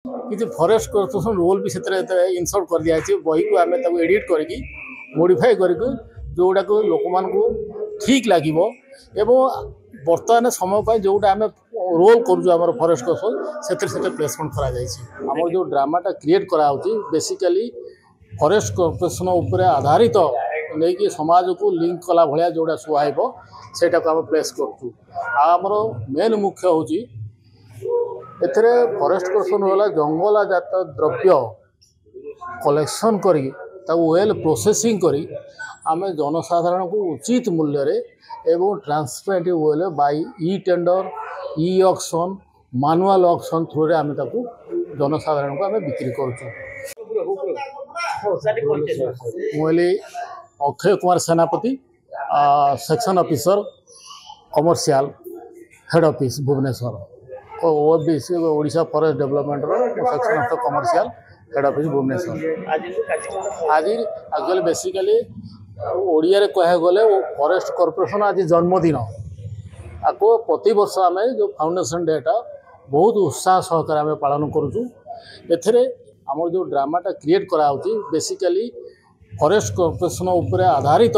किसी forest corporation rule भी से इनसर्ट कर दिखाई बही को आम एडिट करके मोडिफाई करके जोटा को लोक मान ठीक लगे बर्तमान समय पर जोटा आम रोल कर फॉरेस्ट कॉर्पोरेशन से प्लेसमेंट कर जो ड्रामाटा क्रिएट कराऊँच बेसिकली फॉरेस्ट कॉर्पोरेशन उपर आधारित नहीं कि समाज को लिंक कला भाया जोटा शुभ से प्लेस करमर मेन मुख्य हूँ एथे फॉरेस्ट कॉर्पोरेशन वाला जंगल जात द्रव्य कलेक्शन करी वेल प्रोसेसिंग करी आम जनसाधारण को उचित मूल्य रे एवं transparent way by e tender e auction manual auction through रे आम जनसाधारण को आम बिक्री करुँ। Akshay Kumar Senapati section officer commercial head office Bhubaneswar Odisha forest development section of commercial head office Bhubaneswar. आज एक्चुअली बेसिकली ओडिया कह गले फॉरेस्ट कॉर्पोरेशन आज जन्मदिन आपको प्रति वर्ष आम जो फाउंडेशन डेटा बहुत उत्साह सहकार आम पालन करुँ। एथे आम जो ड्रामाटा क्रिएट कराऊँच बेसिकली फॉरेस्ट कॉर्पोरेशन उपर आधारित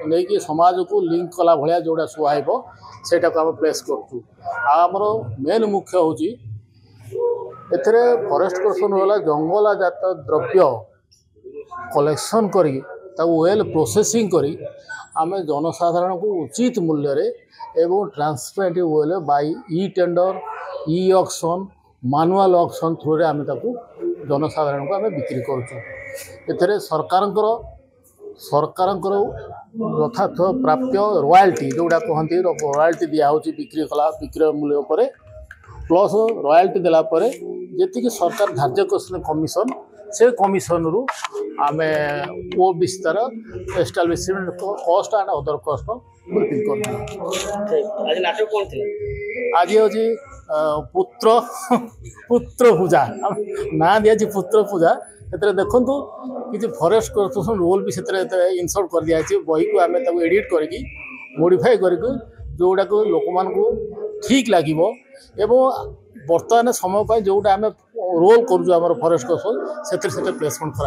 नहीं कि समाज को लिंक कला भाया जोटा शुभ से प्लेस करमर मेन मुख्य हूँ एथे फॉरेस्ट कॉर्पोरेशन वाला जंगल जात द्रव्य कलेक्शन करी वेल प्रोसेसिंग करी आम जनसाधारण को उचित मूल्य रे एवं transparent way by e tender e auction manual auction through रे आम जनसाधारण को आम बिक्री करुँ। सरकार यथार्थ प्राप्य रॉयल्टी जोड़ा कहती रॉयल्टी दिया बिक्री कला विक्रय मूल्य उपर प्लस रॉयल्टी देलापर जी सरकार धार्य कर कमिशन से कमिशन रु आम वो विस्तार establishment cost and other cost fulfil कर। आज हूँ पुत्र पुत्र पूजा ना दिया पुत्र पूजा ए देखु कि फॉरेस्ट कॉर्पोरेशन रूल भी से इनसर्ट कर दिखाई बही को आम एडिट करके मोडिफाई करके जोटा को लोक मान ठीक लगे बर्तमान समय पर जोटा आम रोल कर फॉरेस्ट कॉर्पोरेशन से प्लेसमेंट कर।